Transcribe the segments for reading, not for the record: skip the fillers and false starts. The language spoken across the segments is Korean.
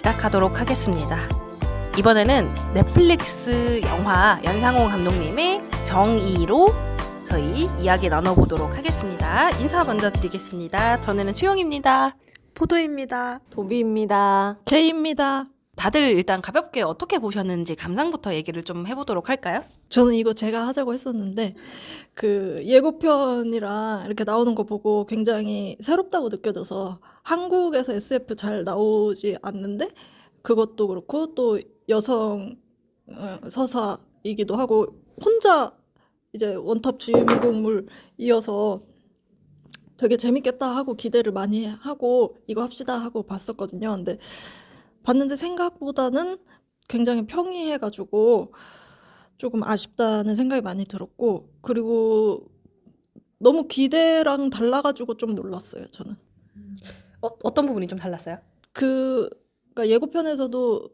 시작하도록 하겠습니다. 이번에는 넷플릭스 영화 연상호 감독님의 정의로 저희 이야기 나눠보도록 하겠습니다. 인사 먼저 드리겠습니다. 저는 수용입니다. 포도입니다. 도비입니다. K입니다. 다들 일단 가볍게 어떻게 보셨는지 감상부터 얘기를 좀 해보도록 할까요? 저는 이거 제가 하자고 했었는데 그 예고편이랑 이렇게 나오는 거 보고 굉장히 새롭다고 느껴져서 한국에서 SF 잘 나오지 않는데 그것도 그렇고 또 여성 서사이기도 하고 혼자 이제 원탑 주인공물이어서 되게 재밌겠다 하고 기대를 많이 하고 이거 합시다 하고 봤었거든요. 근데 봤는데 생각보다는 굉장히 평이해가지고 조금 아쉽다는 생각이 많이 들었고, 그리고 너무 기대랑 달라가지고 좀 놀랐어요, 저는. 어떤 부분이 좀 달랐어요? 그러니까 예고편에서도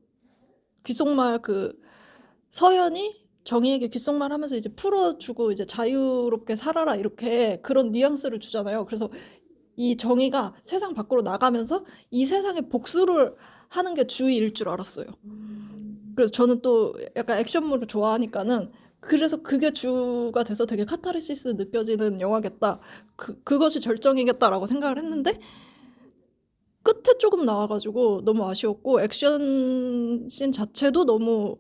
귓속말 서현이 정희에게 귓속말 하면서 이제 풀어주고 이제 자유롭게 살아라 이렇게 그런 뉘앙스를 주잖아요. 그래서 이 정희가 세상 밖으로 나가면서 이 세상에 복수를 하는 게 주의일 줄 알았어요. 그래서 저는 또 약간 액션물을 좋아하니까는 그래서 그게 주가 돼서 되게 카타르시스 느껴지는 영화겠다. 그것이 절정이겠다라고 생각을 했는데 끝에 조금 나와가지고 너무 아쉬웠고 액션 씬 자체도 너무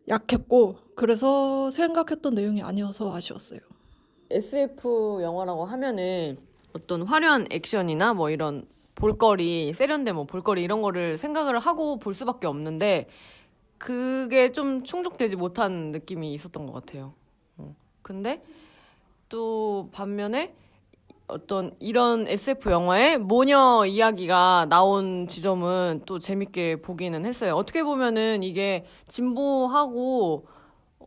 약했고 그래서 생각했던 내용이 아니어서 아쉬웠어요. SF 영화라고 하면은 어떤 화려한 액션이나 뭐 이런 볼거리, 세련된 뭐 볼거리 이런 거를 생각을 하고 볼 수밖에 없는데 그게 좀 충족되지 못한 느낌이 있었던 것 같아요. 근데 또 반면에 어떤 이런 SF 영화에 모녀 이야기가 나온 지점은 또 재밌게 보기는 했어요. 어떻게 보면은 이게 진보하고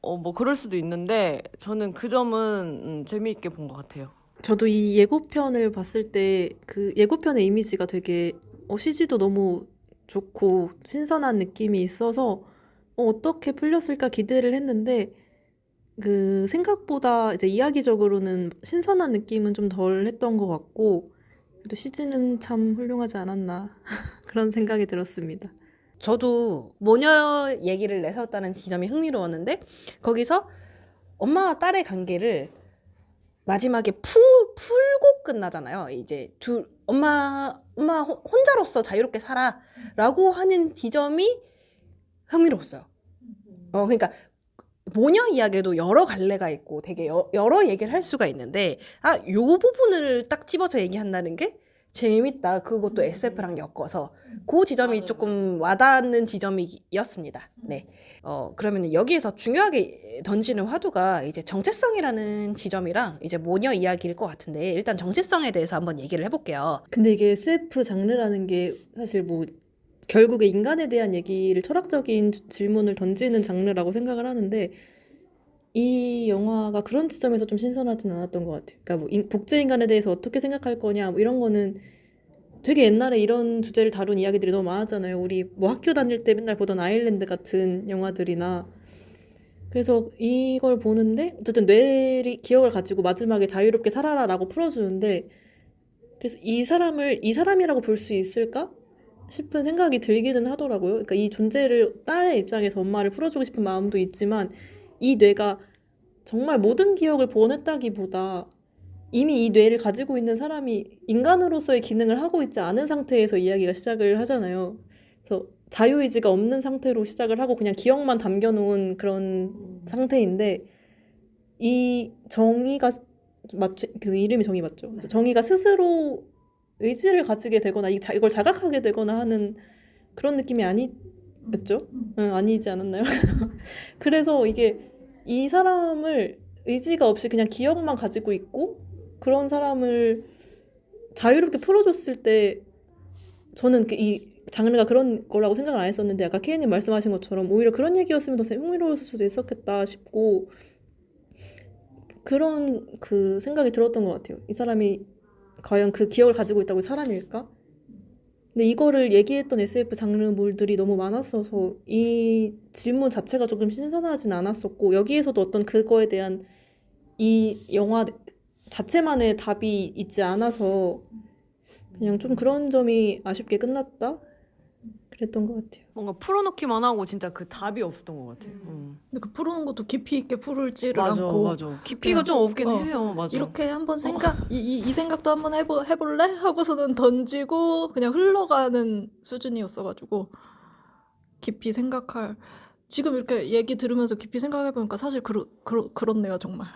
뭐 그럴 수도 있는데 저는 그 점은 재미있게 본 것 같아요. 저도 이 예고편을 봤을 때 그 예고편의 이미지가 되게 CG도 너무 좋고 신선한 느낌이 있어서 어떻게 풀렸을까 기대를 했는데 그 생각보다 이제 이야기적으로는 신선한 느낌은 좀 덜 했던 것 같고 그래도 CG는 참 훌륭하지 않았나 그런 생각이 들었습니다. 저도 모녀 얘기를 내세웠다는 지점이 흥미로웠는데 거기서 엄마와 딸의 관계를 마지막에 풀고 끝나잖아요. 이제 엄마 혼자로서 자유롭게 살아라고 하는 지점이 흥미로웠어요. 그러니까 모녀 이야기에도 여러 갈래가 있고 되게 여러 얘기를 할 수가 있는데 요 부분을 딱 집어서 얘기한다는 게 재밌다. 그것도 SF랑 엮어서 그 지점이 조금 와닿는 지점이었습니다. 네. 그러면 여기에서 중요하게 던지는 화두가 이제 정체성이라는 지점이랑 이제 모녀 이야기일 것 같은데 일단 정체성에 대해서 한번 얘기를 해볼게요. 근데 이게 SF 장르라는 게 사실 뭐 결국에 인간에 대한 얘기를 철학적인 질문을 던지는 장르라고 생각을 하는데 이 영화가 그런 지점에서 좀 신선하진 않았던 것 같아요. 그러니까 뭐 복제 인간에 대해서 어떻게 생각할 거냐 뭐 이런 거는 되게 옛날에 이런 주제를 다룬 이야기들이 너무 많았잖아요. 우리 뭐 학교 다닐 때 맨날 보던 아일랜드 같은 영화들이나. 그래서 이걸 보는데 어쨌든 뇌의 기억을 가지고 마지막에 자유롭게 살아라라고 풀어주는데 그래서 이 사람이라고 볼 수 있을까 싶은 생각이 들기는 하더라고요. 그러니까 이 존재를 딸의 입장에서 엄마를 풀어주고 싶은 마음도 있지만 이 뇌가 정말 모든 기억을 보냈다기보다 이미 이 뇌를 가지고 있는 사람이 인간으로서의 기능을 하고 있지 않은 상태에서 이야기가 시작을 하잖아요. 그래서 자유의지가 없는 상태로 시작을 하고 그냥 기억만 담겨놓은 그런 상태인데 이 정의가 그 이름이 정의 맞죠? 그래서 정의가 스스로 의지를 가지게 되거나 이걸 자각하게 되거나 하는 그런 느낌이 아니었죠? 아니지 않았나요? 그래서 이게 이 사람을 의지가 없이 그냥 기억만 가지고 있고 그런 사람을 자유롭게 풀어줬을 때 저는 이 장르가 그런 거라고 생각을 안 했었는데 아까 케이님 말씀하신 것처럼 오히려 그런 얘기였으면 더 흥미로웠을 수도 있었겠다 싶고 그런 그 생각이 들었던 것 같아요. 이 사람이 과연 그 기억을 가지고 있다고 사람일까? 근데 이거를 얘기했던 SF 장르물들이 너무 많았어서 이 질문 자체가 조금 신선하진 않았었고 여기에서도 어떤 그거에 대한 이 영화 자체만의 답이 있지 않아서 그냥 좀 그런 점이 아쉽게 끝났다? 그랬던 것 같아요. 뭔가 풀어놓기만 하고 진짜 그 답이 없었던 것 같아요. 근데 그 풀어놓은 것도 깊이 있게 풀지를 맞아, 않고 맞아. 깊이가 그냥, 좀 없긴 어, 해요. 맞아. 이렇게 한번 이 생각도 한번 해볼래? 하고서는 던지고 그냥 흘러가는 수준이었어가지고 깊이 생각할 지금 이렇게 얘기 들으면서 깊이 생각해보니까 사실 그렇네요 정말.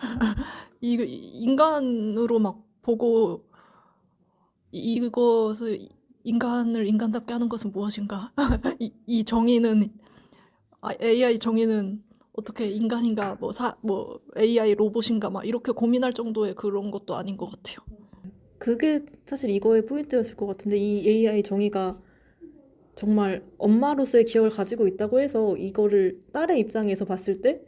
인간으로 막 보고 이것을 인간을 인간답게 하는 것은 무엇인가? 이 정의는 AI 정의는 어떻게 인간인가 뭐 AI 로봇인가 막 이렇게 고민할 정도의 그런 것도 아닌 것 같아요. 그게 사실 이거의 포인트였을 것 같은데 이 AI 정의가 정말 엄마로서의 기억을 가지고 있다고 해서 이거를 딸의 입장에서 봤을 때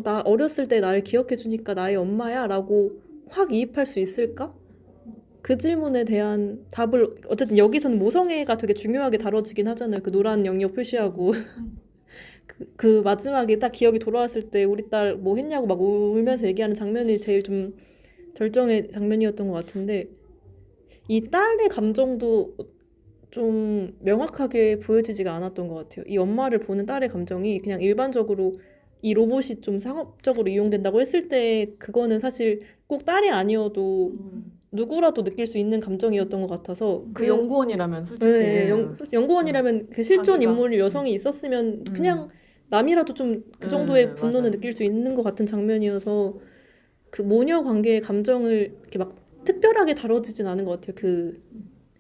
나 어렸을 때 나를 기억해 주니까 나의 엄마야 라고 확 이입할 수 있을까? 그 질문에 대한 답을 어쨌든 여기서는 모성애가 되게 중요하게 다뤄지긴 하잖아요. 그 노란 영역 표시하고 그 마지막에 딱 기억이 돌아왔을 때 우리 딸 뭐 했냐고 막 울면서 얘기하는 장면이 제일 좀 절정의 장면이었던 것 같은데 이 딸의 감정도 좀 명확하게 보여지지가 않았던 것 같아요. 이 엄마를 보는 딸의 감정이 그냥 일반적으로 이 로봇이 좀 상업적으로 이용된다고 했을 때 그거는 사실 꼭 딸이 아니어도 누구라도 느낄 수 있는 감정이었던 것 같아서 그 연구원이라면 솔직히 네, 솔직히 연구원이라면 그 실존 자기가. 인물 여성이 있었으면 그냥 남이라도 좀 그 정도의 분노는 맞아요. 느낄 수 있는 것 같은 장면이어서 그 모녀 관계의 감정을 이렇게 막 특별하게 다뤄지진 않은 것 같아요.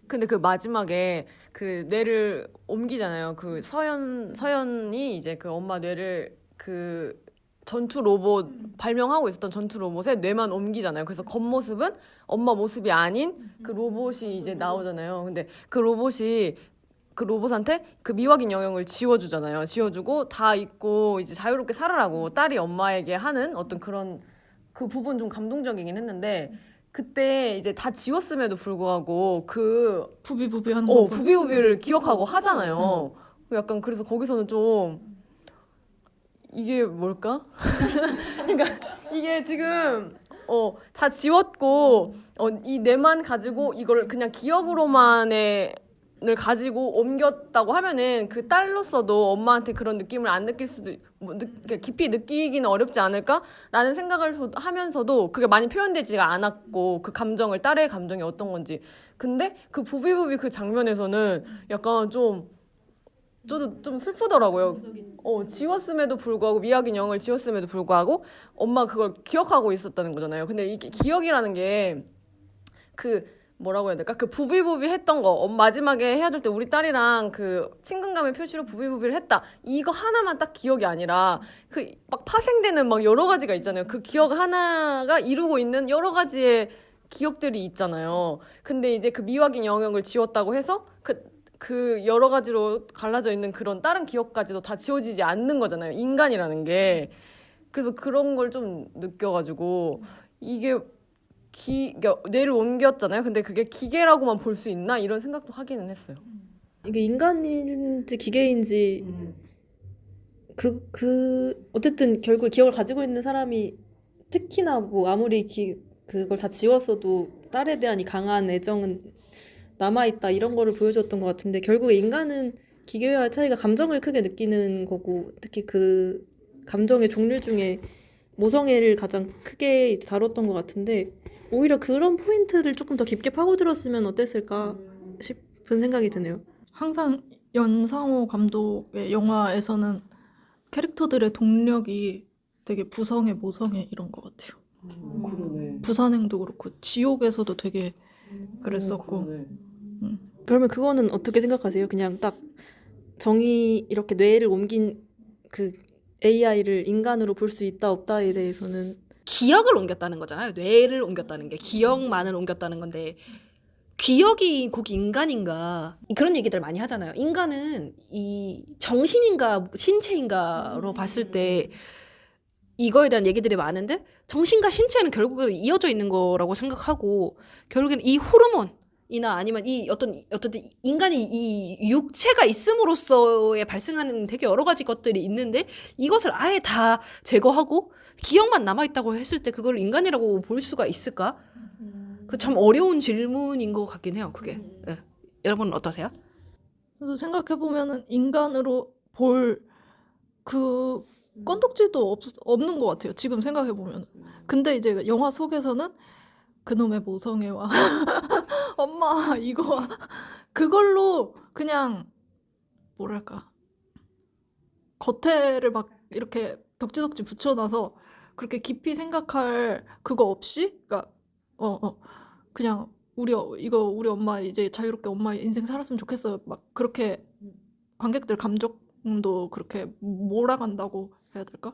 근데 그 마지막에 그 뇌를 옮기잖아요. 그 서연이 이제 그 엄마 뇌를 그 전투 로봇 발명하고 있었던 전투 로봇에 뇌만 옮기잖아요. 그래서 겉모습은 엄마 모습이 아닌 그 로봇이 이제 나오잖아요. 근데 그 로봇한테 그 미확인 영역을 지워주잖아요. 지워주고 다 잊고 이제 자유롭게 살아라고 딸이 엄마에게 하는 어떤 그런 그 부분 좀 감동적이긴 했는데 그때 이제 다 지웠음에도 불구하고 그 부비부비하는 거 부비부비를 기억하고 하잖아요. 약간 그래서 거기서는 좀 이게 뭘까? 그러니까 이게 지금 다 지웠고 이 뇌만 가지고 이걸 그냥 기억으로만을 가지고 옮겼다고 하면은 그 딸로서도 엄마한테 그런 느낌을 안 느낄 수도 깊이 느끼기는 어렵지 않을까라는 생각을 하면서도 그게 많이 표현되지가 않았고 그 감정을 딸의 감정이 어떤 건지 근데 그 부비부비 그 장면에서는 약간 저도 좀 슬프더라고요. 지웠음에도 불구하고 미확인 영을 지웠음에도 불구하고 엄마가 그걸 기억하고 있었다는 거잖아요. 근데 이게 기억이라는 게 그 뭐라고 해야 될까? 그 부비부비 했던 거 마지막에 헤어질 때 우리 딸이랑 그 친근감의 표시로 부비부비를 했다. 이거 하나만 딱 기억이 아니라 그 막 파생되는 막 여러 가지가 있잖아요. 그 기억 하나가 이루고 있는 여러 가지의 기억들이 있잖아요. 근데 이제 그 미확인 영역을 지웠다고 해서 그 여러 가지로 갈라져 있는 그런 다른 기억까지도 다 지워지지 않는 거잖아요. 인간이라는 게. 그래서 그런 걸 좀 느껴가지고 이게 그러니까 뇌를 옮겼잖아요. 근데 그게 기계라고만 볼 수 있나? 이런 생각도 하기는 했어요. 이게 인간인지 기계인지 어쨌든 결국 기억을 가지고 있는 사람이 특히나 뭐 아무리 그걸 다 지웠어도 딸에 대한 이 강한 애정은 남아있다 이런 거를 보여줬던 것 같은데 결국에 인간은 기계와의 차이가 감정을 크게 느끼는 거고 특히 그 감정의 종류 중에 모성애를 가장 크게 다뤘던 것 같은데 오히려 그런 포인트를 조금 더 깊게 파고들었으면 어땠을까 싶은 생각이 드네요. 항상 연상호 감독의 영화에서는 캐릭터들의 동력이 되게 부성애, 모성애 이런 것 같아요. 그러네. 부산행도 그렇고 지옥에서도 되게 그랬었고 그러면 그거는 어떻게 생각하세요? 그냥 딱 정의 이렇게 뇌를 옮긴 그 AI를 인간으로 볼 수 있다 없다에 대해서는 기억을 옮겼다는 거잖아요. 뇌를 옮겼다는 게 기억만을 옮겼다는 건데 기억이 곧 인간인가 그런 얘기들 많이 하잖아요. 인간은 이 정신인가 신체인가로 봤을 때 이거에 대한 얘기들이 많은데 정신과 신체는 결국은 이어져 있는 거라고 생각하고 결국에는 이 호르몬이나 아니면 이 어떤 인간이 이 육체가 있음으로써에 발생하는 되게 여러 가지 것들이 있는데 이것을 아예 다 제거하고 기억만 남아있다고 했을 때 그걸 인간이라고 볼 수가 있을까? 그 참 어려운 질문인 것 같긴 해요. 그게. 네. 여러분은 어떠세요? 그래서 생각해 보면은 인간으로 볼 그 건덕지도 없는 것 같아요. 지금 생각해 보면. 근데 이제 영화 속에서는 그놈의 모성애와 엄마 이거와 그걸로 그냥 뭐랄까 겉에를 막 이렇게 덕지덕지 붙여놔서 그렇게 깊이 생각할 그거 없이 그러니까 그냥 우리 엄마 이제 자유롭게 엄마 인생 살았으면 좋겠어 막 그렇게 관객들 감정도 그렇게 몰아간다고 해야 될까?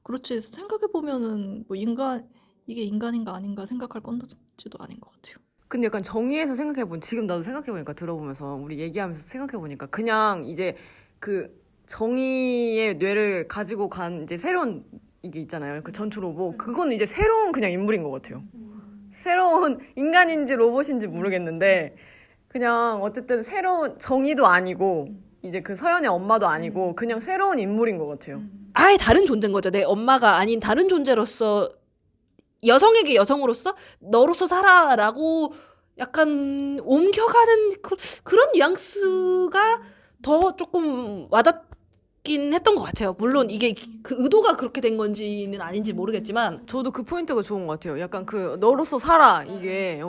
그렇지 생각해 보면은 뭐 이게 인간인가 아닌가 생각할 건지도 아닌 것 같아요. 근데 약간 정의에서 생각해보니 지금 나도 생각해보니까 들어보면서 우리 얘기하면서 생각해보니까 그냥 이제 그 정의의 뇌를 가지고 간 이제 새로운 이게 있잖아요. 그 전투 로봇. 그건 이제 새로운 그냥 인물인 것 같아요. 새로운 인간인지 로봇인지 모르겠는데 그냥 어쨌든 새로운 정의도 아니고 이제 그 서연의 엄마도 아니고 그냥 새로운 인물인 것 같아요. 아예 다른 존재인 거죠. 내 엄마가 아닌 다른 존재로서 여성에게 여성으로서 너로서 살아라고 약간 옮겨가는 그런 뉘앙스가 더 조금 와닿긴 했던 것 같아요. 물론 이게 그 의도가 그렇게 된 건지는 아닌지 모르겠지만 저도 그 포인트가 좋은 것 같아요. 약간 그 너로서 살아 이게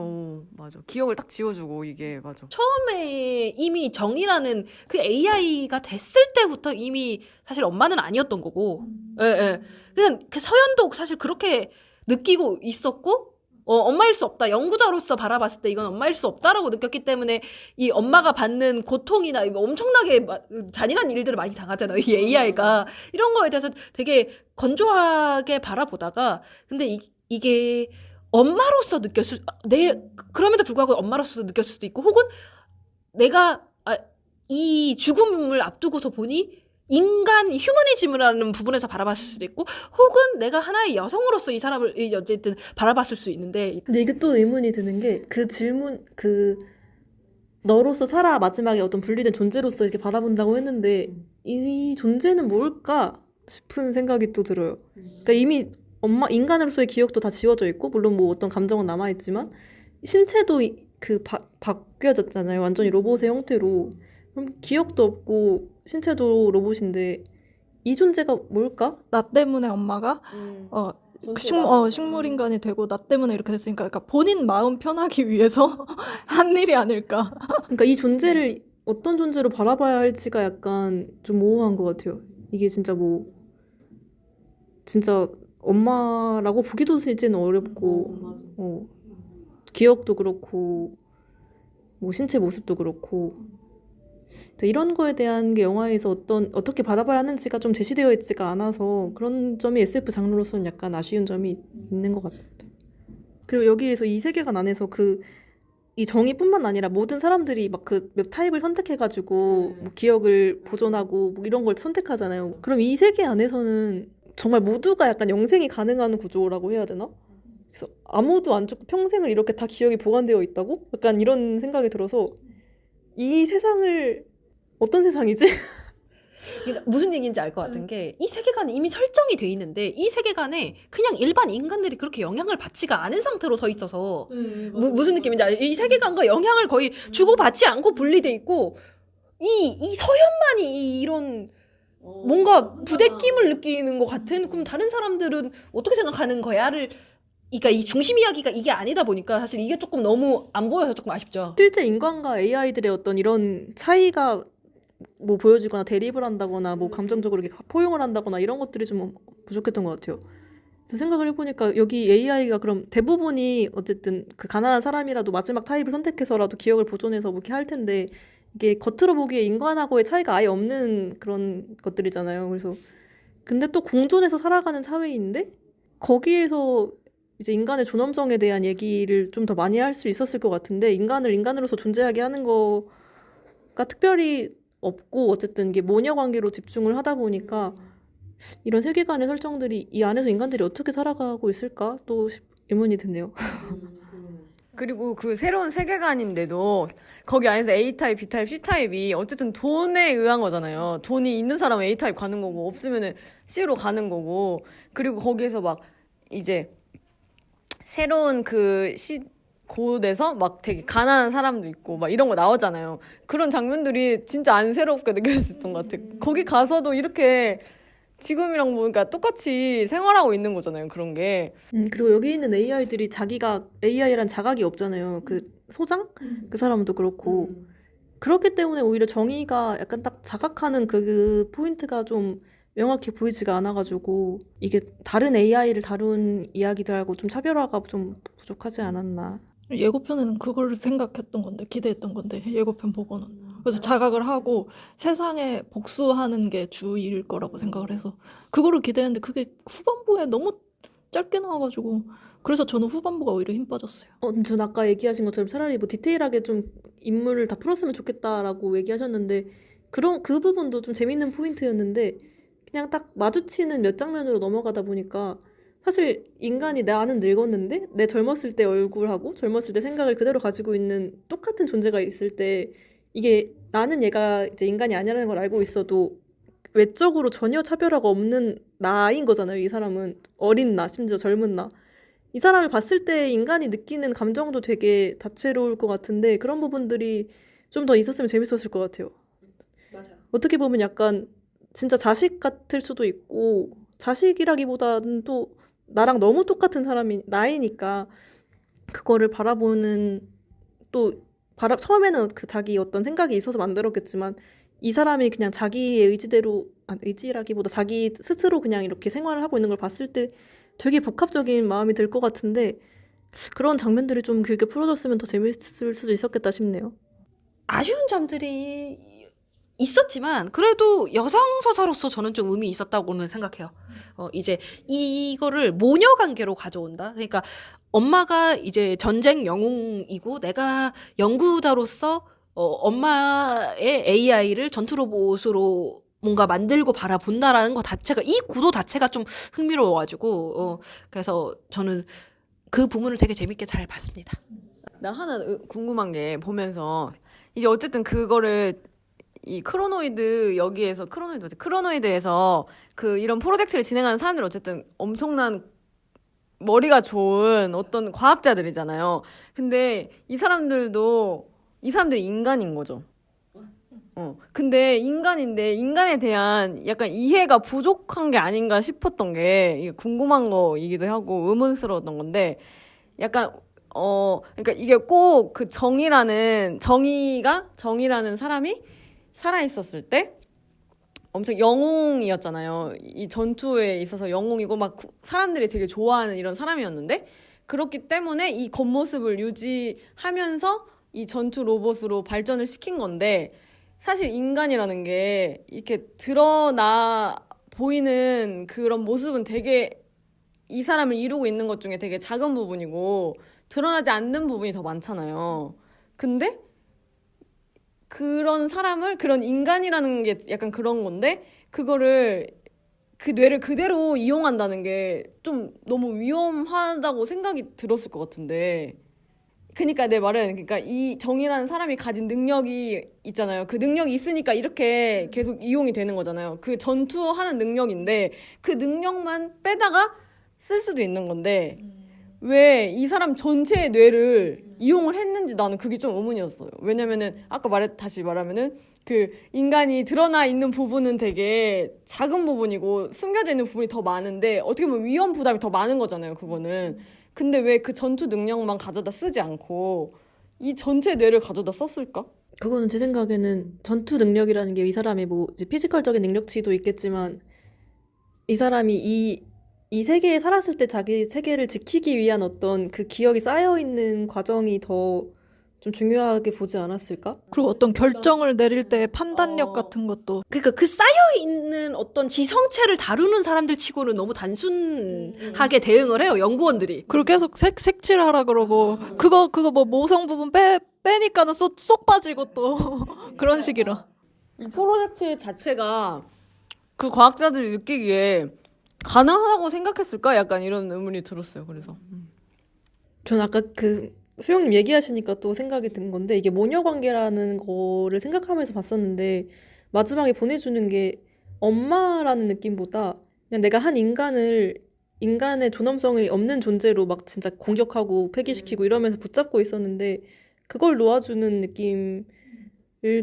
맞아. 기억을 딱 지워주고 이게 맞아. 처음에 이미 정이라는 그 AI가 됐을 때부터 이미 사실 엄마는 아니었던 거고 예, 예. 그냥 그 서연도 사실 그렇게 느끼고 있었고 엄마일 수 없다. 연구자로서 바라봤을 때 이건 엄마일 수 없다라고 느꼈기 때문에 이 엄마가 받는 고통이나 엄청나게 잔인한 일들을 많이 당하잖아요. 이 AI가. 이런 거에 대해서 되게 건조하게 바라보다가 근데 이게 엄마로서 그럼에도 불구하고 엄마로서 느꼈을 수도 있고 혹은 내가 이 죽음을 앞두고서 보니 휴머니즘이라는 부분에서 바라봤을 수도 있고 혹은 내가 하나의 여성으로서 이 사람을 어쨌든 바라봤을 수 있는데 근데 이게 또 의문이 드는 게 그 질문 너로서 살아 마지막에 어떤 분리된 존재로서 이렇게 바라본다고 했는데 이 존재는 뭘까 싶은 생각이 또 들어요. 그러니까 이미 인간으로서의 기억도 다 지워져 있고 물론 뭐 어떤 감정은 남아있지만 신체도 바뀌어졌잖아요. 완전히 로봇의 형태로. 그럼 기억도 없고 신체도 로봇인데 이 존재가 뭘까? 나 때문에 엄마가 식물인간이 되고 나 때문에 이렇게 됐으니까 그러니까 본인 마음 편하기 위해서 한 일이 아닐까. 그러니까 이 존재를 어떤 존재로 바라봐야 할지가 약간 좀 모호한 것 같아요. 이게 진짜 진짜 엄마라고 보기도 이제는 어렵고 기억도 그렇고 뭐 신체 모습도 그렇고 이런 거에 대한 게 영화에서 어떻게 바라봐야 하는지가 좀 제시되어 있지가 않아서 그런 점이 SF 장르로서는 약간 아쉬운 점이 있는 것 같아요. 그리고 여기에서 이 세계관 안에서 이 정의뿐만 아니라 모든 사람들이 막 몇 타입을 선택해가지고 뭐 기억을 보존하고 뭐 이런 걸 선택하잖아요. 그럼 이 세계 안에서는 정말 모두가 약간 영생이 가능한 구조라고 해야 되나? 그래서 아무도 안 죽고 평생을 이렇게 다 기억이 보관되어 있다고? 약간 이런 생각이 들어서 이 세상을 어떤 세상이지? 그러니까 무슨 얘기인지 알 것 같은 게 이 세계관이 이미 설정이 돼 있는데 이 세계관에 그냥 일반 인간들이 그렇게 영향을 받지가 않은 상태로 서 있어서 무슨 느낌인지 알죠? 이 세계관과 영향을 거의 주고받지 않고 분리돼 있고 이 서연만이 이런 뭔가 부대낌을 느끼는 것 같은 그럼 다른 사람들은 어떻게 생각하는 거야를 그러니까 이 중심 이야기가 이게 아니다 보니까 사실 이게 조금 너무 안 보여서 조금 아쉽죠. 실제 인간과 AI들의 어떤 이런 차이가 뭐 보여주거나 대립을 한다거나 뭐 감정적으로 이렇게 포용을 한다거나 이런 것들이 좀 부족했던 것 같아요. 그래서 생각을 해보니까 여기 AI가 그럼 대부분이 어쨌든 그 가난한 사람이라도 마지막 타입을 선택해서라도 기억을 보존해서 뭐 이렇게 할 텐데 이게 겉으로 보기에 인간하고의 차이가 아예 없는 그런 것들이잖아요. 그래서 근데 또 공존해서 살아가는 사회인데 거기에서 이제 인간의 존엄성에 대한 얘기를 좀 더 많이 할 수 있었을 것 같은데 인간을 인간으로서 존재하게 하는 거가 특별히 없고 어쨌든 이게 모녀 관계로 집중을 하다 보니까 이런 세계관의 설정들이 이 안에서 인간들이 어떻게 살아가고 있을까 또 의문이 드네요. 그리고 그 새로운 세계관인데도 거기 안에서 A타입, B타입, C타입이 어쨌든 돈에 의한 거잖아요. 돈이 있는 사람은 A타입 가는 거고 없으면은 C로 가는 거고 그리고 거기에서 막 이제 새로운 곳에서 막 되게 가난한 사람도 있고 막 이런 거 나오잖아요. 그런 장면들이 진짜 안새롭게 느껴졌던 것 같아요. 거기 가서도 이렇게 지금이랑 보니까 똑같이 생활하고 있는 거잖아요. 그런 게. 그리고 여기 있는 AI들이 자기가 AI란 자각이 없잖아요. 그 소장? 그 사람도 그렇고. 그렇기 때문에 오히려 정의가 약간 딱 자각하는 그 포인트가 좀 명확히 보이지가 않아가지고 이게 다른 AI를 다룬 이야기들하고 좀 차별화가 좀 부족하지 않았나. 예고편에는 그걸 생각했던 건데, 기대했던 건데, 예고편 보고는. 그래서 자각을 하고 세상에 복수하는 게 주일 거라고 생각을 해서 그거를 기대했는데 그게 후반부에 너무 짧게 나와가지고 그래서 저는 후반부가 오히려 힘 빠졌어요. 전 아까 얘기하신 것처럼 차라리 뭐 디테일하게 좀 인물을 다 풀었으면 좋겠다라고 얘기하셨는데 그 부분도 좀 재밌는 포인트였는데 그냥 딱 마주치는 몇 장면으로 넘어가다 보니까 사실 인간이 나는 늙었는데 내 젊었을 때 얼굴하고 젊었을 때 생각을 그대로 가지고 있는 똑같은 존재가 있을 때 이게 나는 얘가 이제 인간이 아니라는 걸 알고 있어도 외적으로 전혀 차별화가 없는 나인 거잖아요. 이 사람은 어린 나, 심지어 젊은 나. 이 사람을 봤을 때 인간이 느끼는 감정도 되게 다채로울 것 같은데 그런 부분들이 좀 더 있었으면 재밌었을 것 같아요. 맞아요. 어떻게 보면 약간 진짜 자식 같을 수도 있고 자식이라기보다는 또 나랑 너무 똑같은 사람이 나이니까 그거를 바라보는 또 처음에는 그 자기 어떤 생각이 있어서 만들었겠지만 이 사람이 그냥 자기의 의지대로 의지라기보다 자기 스스로 그냥 이렇게 생활을 하고 있는 걸 봤을 때 되게 복합적인 마음이 들 것 같은데 그런 장면들이 좀 길게 풀어졌으면 더 재밌을 수도 있었겠다 싶네요. 아쉬운 점들이 있었지만 그래도 여성 서사로서 저는 좀 의미 있었다고는 생각해요. 이제 이거를 모녀 관계로 가져온다. 그러니까 엄마가 이제 전쟁 영웅이고 내가 연구자로서 엄마의 AI를 전투 로봇으로 뭔가 만들고 바라본다라는 것 자체가 이 구도 자체가 좀 흥미로워가지고 그래서 저는 그 부분을 되게 재밌게 잘 봤습니다. 나 하나 궁금한 게 보면서 이제 어쨌든 그거를 이 크로노이드에서 그 이런 프로젝트를 진행하는 사람들 어쨌든 엄청난 머리가 좋은 어떤 과학자들이잖아요. 근데 이 사람들이 인간인 거죠. 근데 인간인데 인간에 대한 약간 이해가 부족한 게 아닌가 싶었던 게 이게 궁금한 거이기도 하고 의문스러웠던 건데 약간 그러니까 이게 꼭 그 정의라는 사람이 살아있었을 때 엄청 영웅이었잖아요. 이 전투에 있어서 영웅이고 막 사람들이 되게 좋아하는 이런 사람이었는데 그렇기 때문에 이 겉모습을 유지하면서 이 전투 로봇으로 발전을 시킨 건데 사실 인간이라는 게 이렇게 드러나 보이는 그런 모습은 되게 이 사람을 이루고 있는 것 중에 되게 작은 부분이고 드러나지 않는 부분이 더 많잖아요. 근데 그런 인간이라는 게 약간 그런 건데 그거를 그 뇌를 그대로 이용한다는 게 좀 너무 위험하다고 생각이 들었을 것 같은데 그러니까 내 말은 그러니까 이 정이라는 사람이 가진 능력이 있잖아요. 그 능력이 있으니까 이렇게 계속 이용이 되는 거잖아요. 그 전투하는 능력인데 그 능력만 빼다가 쓸 수도 있는 건데 왜 이 사람 전체의 뇌를 이용을 했는지 나는 그게 좀 의문이었어요. 왜냐면은 아까 다시 말하면은 그 인간이 드러나 있는 부분은 되게 작은 부분이고 숨겨져 있는 부분이 더 많은데 어떻게 보면 위험 부담이 더 많은 거잖아요. 그거는. 근데 왜 그 전투 능력만 가져다 쓰지 않고 이 전체 뇌를 가져다 썼을까? 그거는 제 생각에는 전투 능력이라는 게 이 사람의 뭐 이제 피지컬적인 능력치도 있겠지만 이 사람이 이 세계에 살았을 때 자기 세계를 지키기 위한 어떤 그 기억이 쌓여 있는 과정이 더 좀 중요하게 보지 않았을까? 그리고 어떤 결정을 내릴 때 판단력 같은 것도 그러니까 그 쌓여 있는 어떤 지성체를 다루는 사람들 치고는 너무 단순하게 대응을 해요. 연구원들이. 그리고 계속 색칠하라 그러고 그거 뭐 모성 부분 빼니까는 쏙 빠지고 또 그런 식이라. 이 프로젝트 자체가 그 과학자들이 느끼기에 가능하다고 생각했을까? 약간 이런 의문이 들었어요. 그래서. 전 아까 그 수영님 얘기하시니까 또 생각이 든 건데 이게 모녀 관계라는 거를 생각하면서 봤었는데 마지막에 보내주는 게 엄마라는 느낌보다 그냥 내가 한 인간을 인간의 존엄성이 없는 존재로 막 진짜 공격하고 폐기시키고 이러면서 붙잡고 있었는데 그걸 놓아주는 느낌을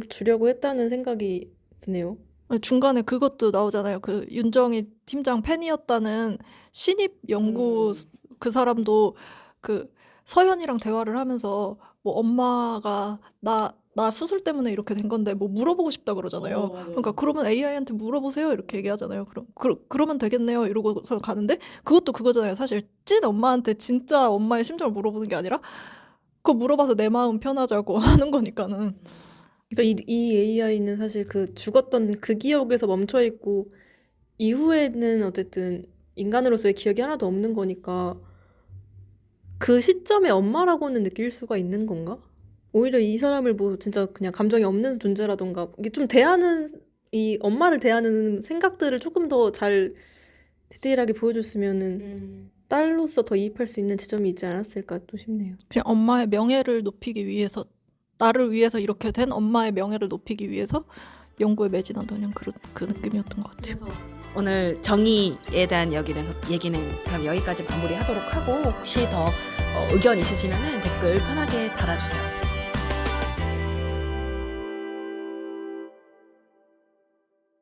주려고 했다는 생각이 드네요. 중간에 그것도 나오잖아요. 그 윤정희 팀장 팬이었다는 신입 연구 그 사람도 그 서현이랑 대화를 하면서 뭐 엄마가 나 수술 때문에 이렇게 된 건데 뭐 물어보고 싶다 그러잖아요. 그러니까 그러면 AI한테 물어보세요 이렇게 얘기하잖아요. 그러면 되겠네요 이러고서 가는데 그것도 그거잖아요. 사실 찐 엄마한테 진짜 엄마의 심정을 물어보는 게 아니라 그거 물어봐서 내 마음 편하자고 하는 거니까는. 그러니까 이 AI는 사실 그 죽었던 그 기억에서 멈춰 있고 이후에는 어쨌든 인간으로서의 기억이 하나도 없는 거니까 그 시점에 엄마라고는 느낄 수가 있는 건가? 오히려 이 사람을 뭐 진짜 그냥 감정이 없는 존재라던가 이게 좀 이 엄마를 대하는 생각들을 조금 더 잘 디테일하게 보여줬으면은 딸로서 더 이입할 수 있는 지점이 있지 않았을까 또 싶네요. 그냥 엄마의 명예를 높이기 위해서 나를 위해서 이렇게 된 엄마의 명예를 높이기 위해서 연구에 매진한다 그냥 그 느낌이었던 것 같아요. 오늘 정의에 대한 얘기는 그럼 여기까지 마무리하도록 하고 혹시 더 의견 있으시면 댓글 편하게 달아주세요.